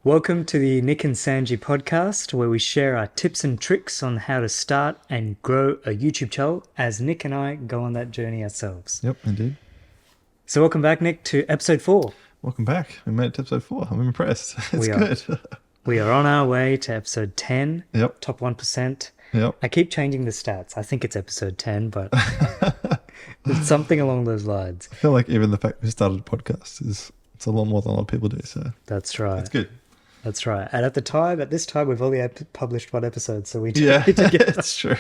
Welcome to the Nick and Sanjee podcast, where we share our tips and tricks on how to start and grow a YouTube channel as Nick and I go on that journey ourselves. Yep, indeed. So, welcome back, Nick, to episode 4. Welcome back. We made it to episode 4. I'm impressed. It's We are. good. We are on our way to episode 10, Yep, top 1%. yep. I keep changing the stats. I think it's episode 10, but it's something along those lines. I feel like even the fact we started a podcast it's a lot more than a lot of people do, so That's right. it's good. That's right. And at this time, we've only published one episode, so we Yeah, need to get. it's true.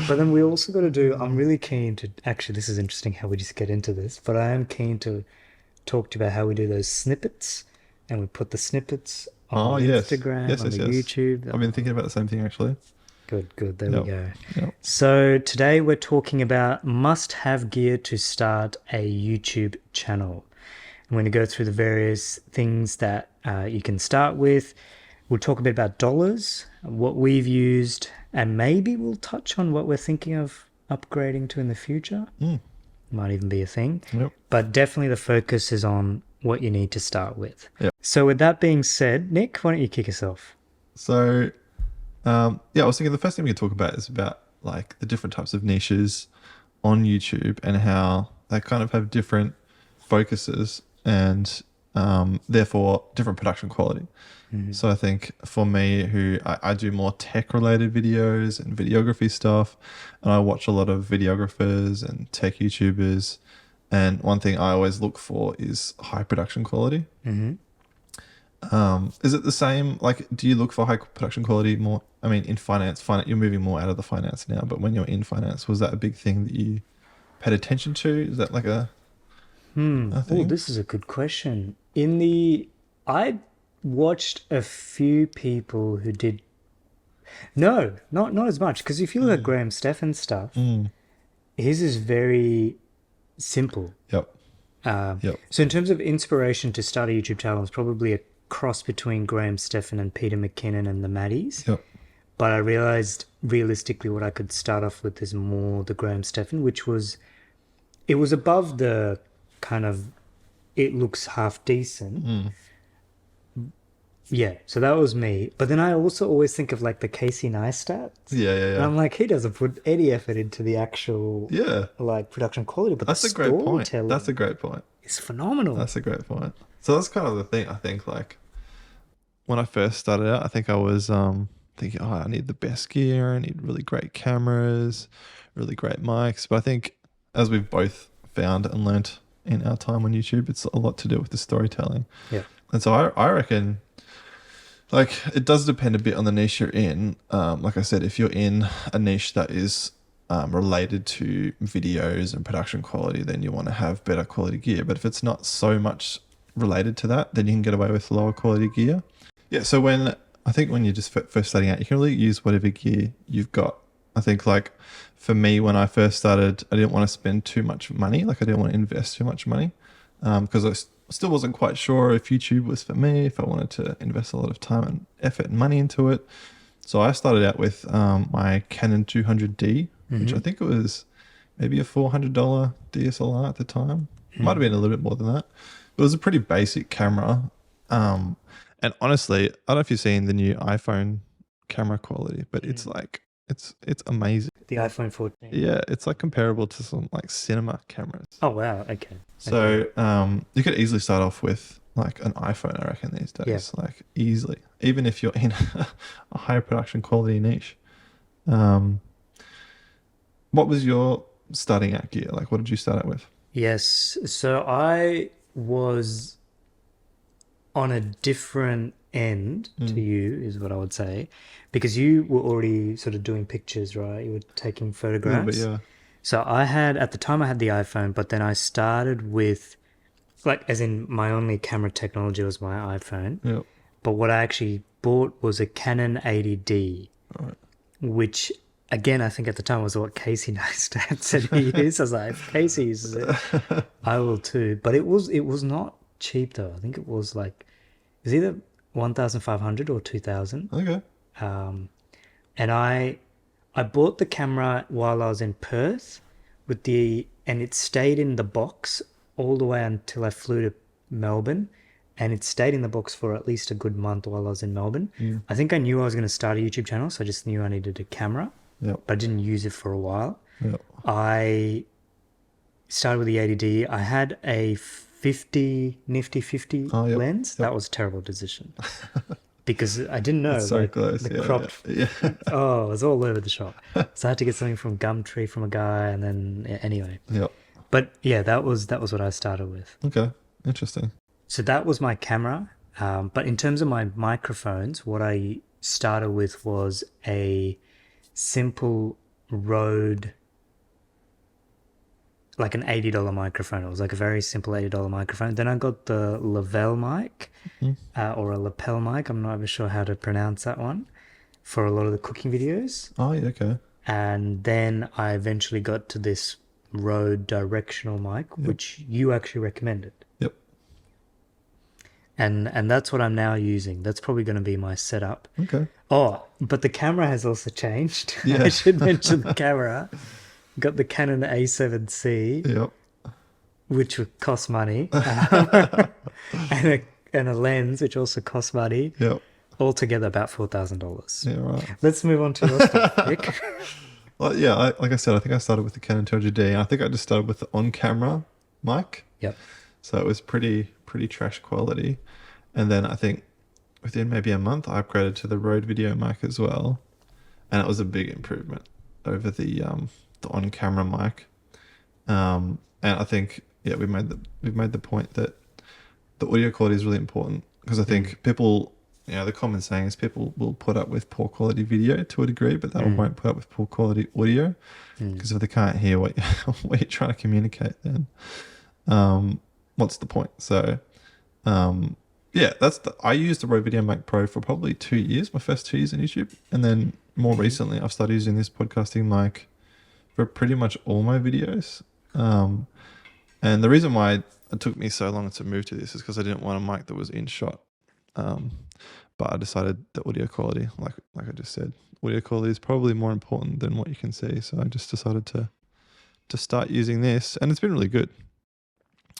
But then we also got to do. I'm really keen to. Actually, this is interesting how we just get into this. But I am keen to talk to you about how we do those snippets, and we put the snippets on Oh, yes. Instagram, Yes, on yes, the yes. YouTube. I've been thinking about the same thing, actually. Good. There Yep. we go. Yep. So today we're talking about must-have gear to start a YouTube channel. I'm going to go through the various things that you can start with. We'll talk a bit about dollars, what we've used, and maybe we'll touch on what we're thinking of upgrading to in the future. Might even be a thing. Yep. But definitely the focus is on what you need to start with. Yep. So with that being said, Nick, why don't you kick us off? So, I was thinking the first thing we could talk about is about like the different types of niches on YouTube and how they kind of have different focuses and therefore different production quality. So I think for me, who I do more tech related videos and videography stuff, and I watch a lot of videographers and tech YouTubers. And one thing I always look for is high production quality. Is it the same? Like, do you look for high production quality more? I mean, in finance, you're moving more out of the finance now, but when you're in finance, was that a big thing that you paid attention to? Is that like a Oh, thing? this is a good question. I watched a few people who did. No, not as much. Because if you look at Graham Stephan's stuff, his is very simple. Yep. Yep. So in terms of inspiration to start a YouTube channel, it's probably a cross between Graham Stephan and Peter McKinnon and the Maddies. Yep. But I realized realistically what I could start off with is more the Graham Stephan, it was above the kind of, it looks half decent. Yeah, so that was me. But then I also always think of like the Casey Neistat. Yeah. And I'm like, he doesn't put any effort into the actual Yeah. like production quality, but That's the a great point. storytelling That's a great point. is phenomenal. That's a great point. So that's kind of the thing. I think like when I first started out, I think I was thinking, oh, I need the best gear. I need really great cameras, really great mics. But I think as we've both found and learnt in our time on YouTube, it's a lot to do with the storytelling. Yeah. And so I reckon, like, it does depend a bit on the niche you're in. Like I said, if you're in a niche that is related to videos and production quality, then you want to have better quality gear. But if it's not so much related to that, then you can get away with lower quality gear. Yeah, so when you're just first starting out, you can really use whatever gear you've got. I think like for me, when I first started, I didn't want to spend too much money. Like I didn't want to invest too much money because I still wasn't quite sure if YouTube was for me, if I wanted to invest a lot of time and effort and money into it. So I started out with my Canon 200D, which I think it was maybe a $400 DSLR at the time. Might have been a little bit more than that. But it was a pretty basic camera. And honestly, I don't know if you've seen the new iPhone camera quality, but it's like, it's amazing. The iPhone 14. Yeah, it's like comparable to some like cinema cameras. Oh wow, okay. So you could easily start off with like an iPhone, I reckon, these days. Yeah. Like easily. Even if you're in a higher production quality niche. What was your starting out gear? Like what did you start out with? Yes, so I was on a different end to you, is what I would say, because you were already sort of doing pictures, right? You were taking A little photographs. bit, yeah. So at the time I had the iPhone, but then I started with, like, as in my only camera technology was my iPhone. Yep. But what I actually bought was a Canon 80D, All right. which again, I think at the time was what Casey Neistat said he is. I was like, if Casey uses it, I will too. But it was not cheap though. I think it was like, it was either 1,500 or 2,000. Okay. And I bought the camera while I was in Perth and it stayed in the box all the way until I flew to Melbourne. and it stayed in the box for at least a good month while I was in Melbourne. Mm. I think I knew I was going to start a YouTube channel, so I just knew I needed a camera, Yep. but I didn't use it for a while. Yep. I started with the 80D. I had a 50 nifty 50 Oh, yep. lens. Yep. That was a terrible decision because I didn't know It's so like close. the Yeah. cropped. Yeah. Oh, it was all over the shop. So I had to get something from Gumtree from a guy, and then anyway. Yep. But yeah, that was what I started with. Okay. Interesting. So that was my camera. But in terms of my microphones, what I started with was a simple Rode, like an $80 microphone. It was like a very simple $80 microphone. Then I got the Lavelle mic, or a lapel mic. I'm not even sure how to pronounce that one, for a lot of the cooking videos. Oh, yeah. Okay. And then I eventually got to this Rode directional mic, which you actually recommended. Yep. And that's what I'm now using. That's probably going to be my setup. Okay. Oh, but the camera has also changed. Yeah. I should mention the camera. Got the Canon A7C, Yep. which would cost money, and a lens, which also costs money. Yep. Altogether about $4,000. Yeah. Right. Let's move on to your stuff, Rick. Well, yeah. Like I said, I think I started with the Canon 200D, and I think I just started with the on-camera mic. Yep. So it was pretty trash quality, and then I think within maybe a month I upgraded to the Rode video mic as well, and it was a big improvement over the on-camera mic. And I think we've made the point that the audio quality is really important, because I think people, the common saying is people will put up with poor quality video to a degree, but they won't put up with poor quality audio, because if they can't hear what you're trying to communicate, then what's the point? So I used the Rode Video Mic Pro for probably 2 years, my first 2 years in YouTube, and then more recently I've started using this podcasting mic for pretty much all my videos. And the reason why it took me so long to move to this is because I didn't want a mic that was in shot. But I decided the audio quality, like I just said, audio quality is probably more important than what you can see. So I just decided to start using this, and it's been really good.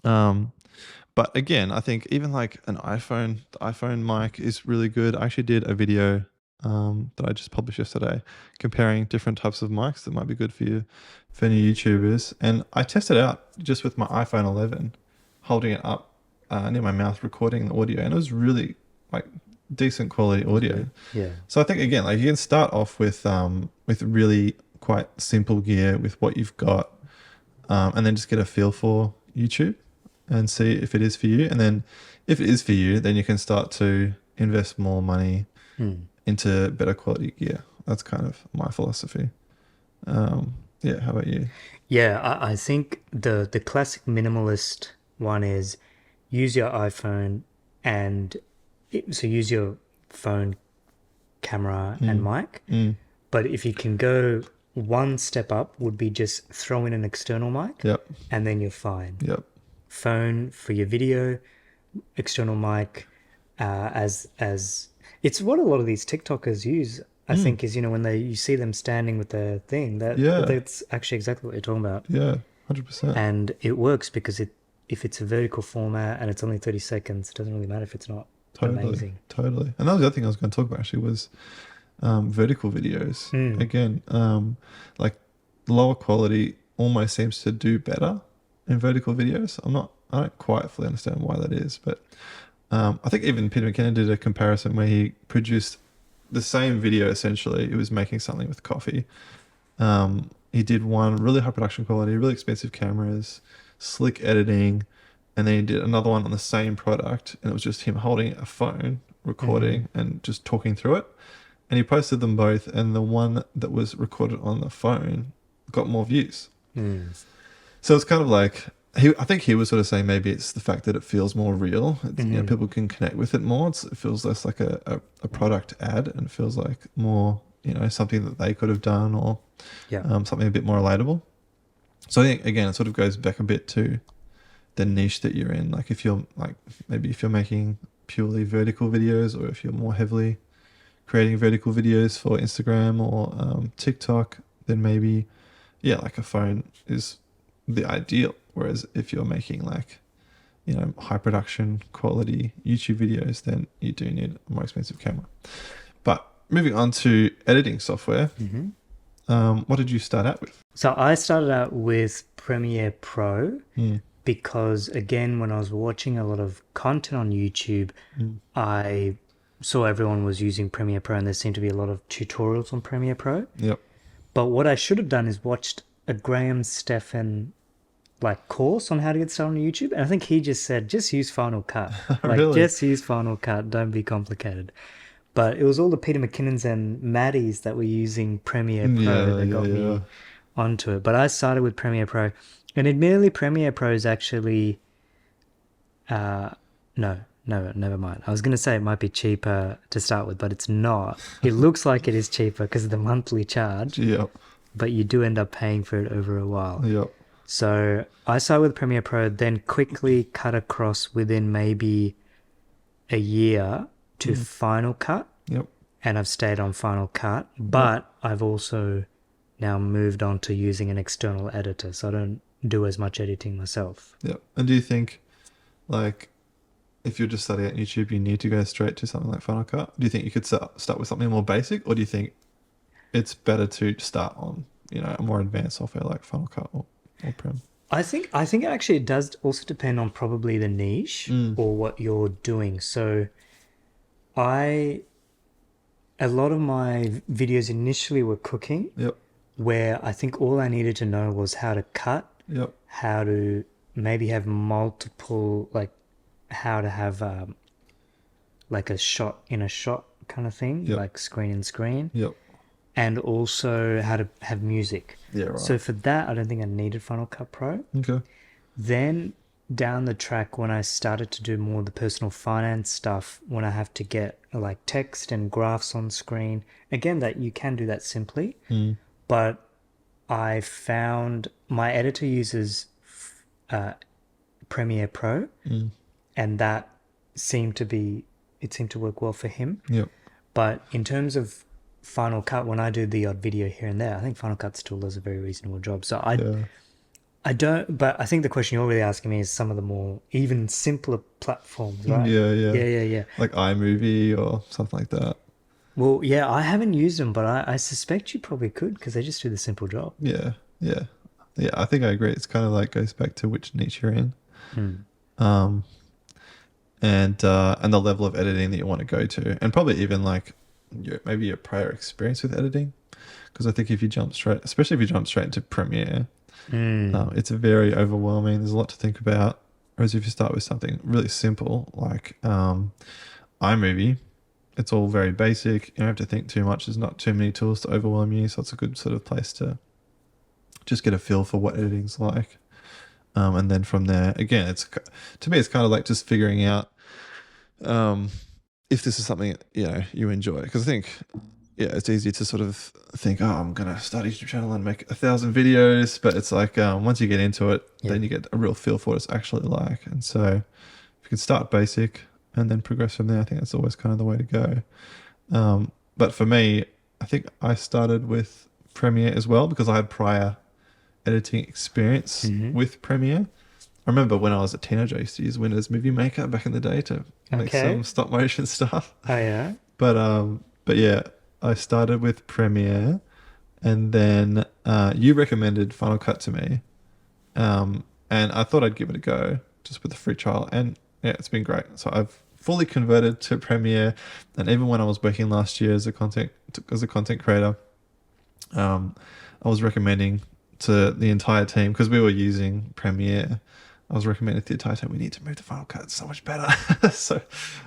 But again, I think even like an iPhone, the iPhone mic is really good. I actually did a video that I just published yesterday comparing different types of mics that might be good for you, for new YouTubers. And I tested out just with my iPhone 11, holding it up near my mouth, recording the audio, and it was really like decent quality audio. Yeah. So I think again, like you can start off with really quite simple gear with what you've got, and then just get a feel for YouTube and see if it is for you. And then if it is for you, then you can start to invest more money into better quality gear. That's kind of my philosophy. How about you? Yeah, I think the classic minimalist one is use your iPhone so use your phone camera and mic. But if you can go one step up, would be just throw in an external mic. Yep. And then you're fine. Yep. Phone for your video, external mic, as it's what a lot of these TikTokers use. I think is when you see them standing with the thing that's actually exactly what you're talking about. Yeah, 100%. And it works because if it's a vertical format and it's only 30 seconds, it doesn't really matter if it's not amazing. Totally. And that was the other thing I was going to talk about actually was vertical videos. Again, like lower quality almost seems to do better in vertical videos. I don't quite fully understand why that is, but I think even Peter McKinnon did a comparison where he produced the same video essentially. He was making something with coffee. He did one really high production quality, really expensive cameras, slick editing, and then he did another one on the same product, and it was just him holding a phone, recording, and just talking through it. And he posted them both, and the one that was recorded on the phone got more views. So it's kind of like, I think he was sort of saying maybe it's the fact that it feels more real. People can connect with it more. It feels less like a product ad, and it feels like more, something that they could have done, or something a bit more relatable. So I think, again, it sort of goes back a bit to the niche that you're in. Like if you're making purely vertical videos, or if you're more heavily creating vertical videos for Instagram or TikTok, then maybe, like a phone is the ideal. Whereas if you're making like high production quality YouTube videos, then you do need a more expensive camera. But moving on to editing software, what did you start out with? So I started out with Premiere Pro Mm. because, again, when I was watching a lot of content on YouTube, I saw everyone was using Premiere Pro, and there seemed to be a lot of tutorials on Premiere Pro. Yep. But what I should have done is watched a Graham Stephan course on how to get started on YouTube, and I think he just said just use Final Cut. Really? Just use Final Cut, don't be complicated. But it was all the Peter McKinnons and Maddies that were using Premiere Pro that got me onto it. But I started with Premiere Pro, and admittedly Premiere Pro is actually no, never mind. I was going to say it might be cheaper to start with, but it's not. It looks like it is cheaper because of the monthly charge, Yep. but you do end up paying for it over a while. Yep. So I started with Premiere Pro, then quickly cut across within maybe a year to Final Cut. Yep. And I've stayed on Final Cut, but I've also now moved on to using an external editor, so I don't do as much editing myself. Yep. And do you think, like, if you're just starting out YouTube, you need to go straight to something like Final Cut? Do you think you could start with something more basic, or do you think it's better to start on, a more advanced software like Final Cut or Prem? I think actually it does also depend on probably the niche or what you're doing. So a lot of my videos initially were cooking. Yep. Where I think all I needed to know was how to cut. Yep. How to maybe have multiple, how to have a shot in a shot kind of thing, like screen in screen. Yep. And also how to have music. Yeah, right. So for that, I don't think I needed Final Cut Pro. Okay. Then down the track, when I started to do more of the personal finance stuff, when I have to get text and graphs on screen, again, that you can do that simply. But I found my editor uses Premiere Pro, and that seemed to work well for him. Yep. But in terms of Final Cut, when I do the odd video here and there, I think Final Cut still does a very reasonable job. So I don't, but I think the question you're really asking me is some of the more even simpler platforms, right? Yeah. Like iMovie or something like that. Well, yeah, I haven't used them, but I suspect you probably could because they just do the simple job. Yeah. I think I agree. It's kind of goes back to which niche you're in, and the level of editing that you want to go to, and probably even maybe your prior experience with editing, because I think if you jump straight into Premiere, it's very overwhelming. There's a lot to think about. Whereas if you start with something really simple like iMovie, it's all very basic. You don't have to think too much. There's not too many tools to overwhelm you. So it's a good sort of place to just get a feel for what editing's like. And then from there, again, to me, it's kind of just figuring out if this is something, you enjoy. Because I think, it's easy to sort of think, oh, I'm going to start a YouTube channel and make 1,000 videos. But it's once you get into it, then you get a real feel for what it's actually like. And so if you can start basic and then progress from there, I think that's always kind of the way to go. But for me, I think I started with Premiere as well because I had prior editing experience with Premiere. I remember when I was a teenager, I used to use Windows Movie Maker back in the day to make some stop motion stuff. Oh yeah. But yeah, I started with Premiere, and then you recommended Final Cut to me, and I thought I'd give it a go just with a free trial, and yeah, it's been great. So I've fully converted to Premiere, and even when I was working last year as a content creator, I was recommending to the entire team, because we were using Premiere, I was recommending to the entire team, we need to move to Final Cut, it's so much better. So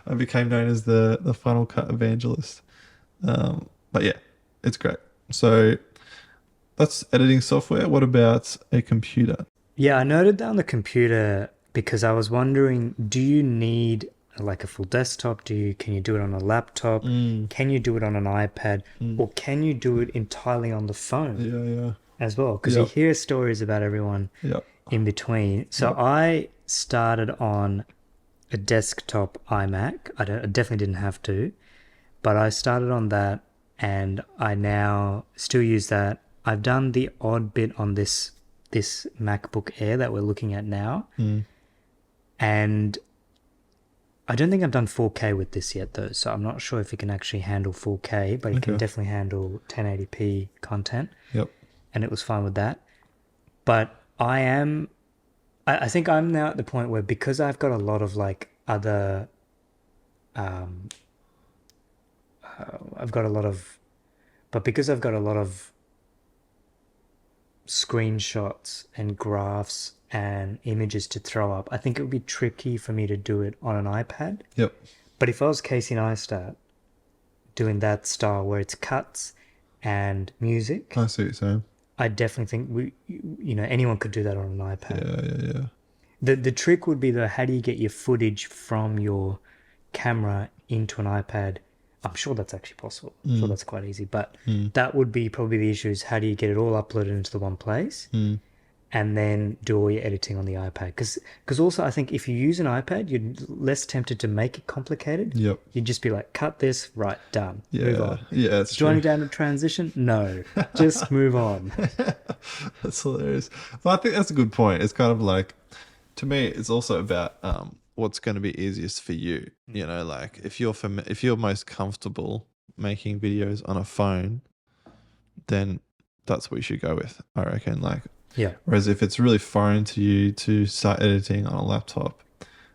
I became known as the Final Cut evangelist. But yeah, it's great. So that's editing software. What about a computer? Yeah, I noted down the computer because I was wondering, do you need a full desktop? Can you do it on a laptop? Can you do it on an iPad? Or can you do it entirely on the phone? As well? Because you hear stories about everyone in between. So I started on a desktop iMac. I definitely didn't have to, but I started on that, and I now still use that. I've done the odd bit on this MacBook Air that we're looking at now. And I don't think I've done 4K with this yet though, so I'm not sure if it can actually handle 4K, but it can Okay. definitely handle 1080p content, Yep. and it was fine with that. But I think I'm now at the point where, because I've got a lot of like other, um, I've got a lot of, but because I've got a lot of screenshots and graphs and images to throw up, I think it would be tricky for me to do it on an iPad. Yep. But if I was Casey Neistat doing that style where it's cuts and music, I see what you're saying. I definitely think anyone could do that on an iPad. Yeah. The trick would be, though, how do you get your footage from your camera into an iPad? I'm sure that's actually possible. I'm sure that's quite easy, but that would be probably the issue, is how do you get it all uploaded into the one place and then do all your editing on the iPad? Because also I think if you use an iPad, you're less tempted to make it complicated. Yep. You'd just be like, cut this, right, done, move on. Yeah, that's Do I true. need to add a transition? No, just move on. That's hilarious. But I think that's a good point. It's kind of like, to me, it's also about what's going to be easiest for you. You know, like if you're most comfortable making videos on a phone, then that's what you should go with, I reckon. Like, Yeah. whereas if it's really foreign to you to start editing on a laptop,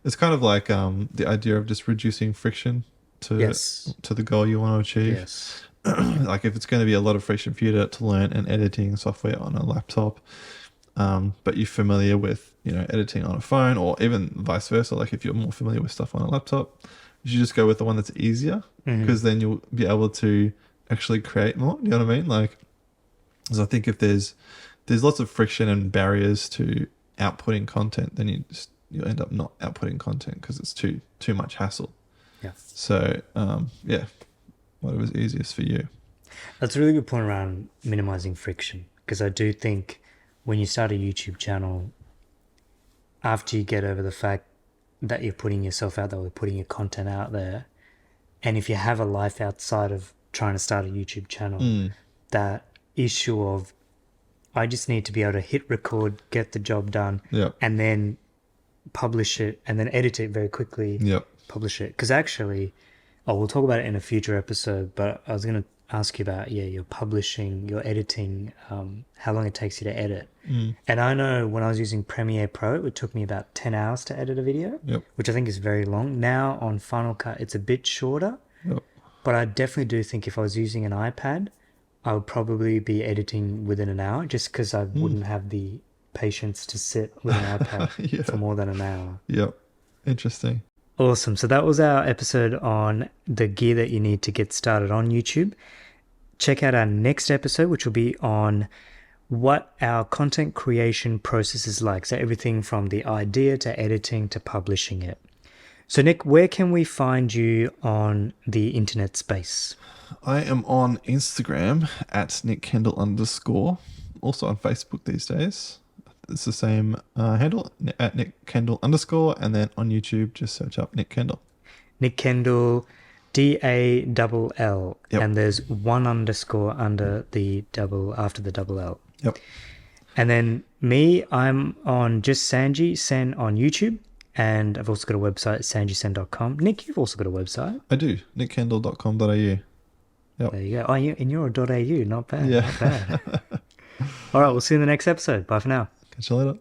it's kind of like the idea of just reducing friction to Yes. to the goal you want to achieve. Yes. Like if it's going to be a lot of friction for you to learn an editing software on a laptop, but you're familiar with, editing on a phone, or even vice versa, like if you're more familiar with stuff on a laptop, you should just go with the one that's easier, because then you'll be able to actually create more. You know what I mean? Like, because I think if there's lots of friction and barriers to outputting content, then you end up not outputting content because it's too much hassle. Yeah. So whatever's easiest for you. That's a really good point around minimizing friction, because I do think when you start a YouTube channel, after you get over the fact that you're putting yourself out there, or putting your content out there, and if you have a life outside of trying to start a YouTube channel, that issue of, I just need to be able to hit record, get the job done, and then publish it, and then edit it very quickly, publish it. Because actually, we'll talk about it in a future episode, but I was going to ask you about, your publishing, your editing, how long it takes you to edit. And I know when I was using Premiere Pro, it took me about 10 hours to edit a video, which I think is very long. Now on Final Cut, it's a bit shorter, but I definitely do think if I was using an iPad, I would probably be editing within an hour, just because I wouldn't have the patience to sit with an iPad for more than an hour. Yep. Interesting. Awesome. So that was our episode on the gear that you need to get started on YouTube. Check out our next episode, which will be on what our content creation process is like. So everything from the idea to editing to publishing it. So Nick, where can we find you on the internet space? I am on Instagram at @NickKendall_. Also on Facebook these days. It's the same handle at @NickKendall_, and then on YouTube just search up Nick Kendall. Nick Kendall, DALL, Yep. and there's one underscore under the double, after the double L. Yep. And then me, I'm on just Sanjee Sen on YouTube, and I've also got a website, sanjeesen.com. Nick, you've also got a website. I do, nickkendall.com.au. Yep. There you go. Oh, and you're a .au, not bad. Yeah. Not bad. All right, we'll see you in the next episode. Bye for now. Catch you later.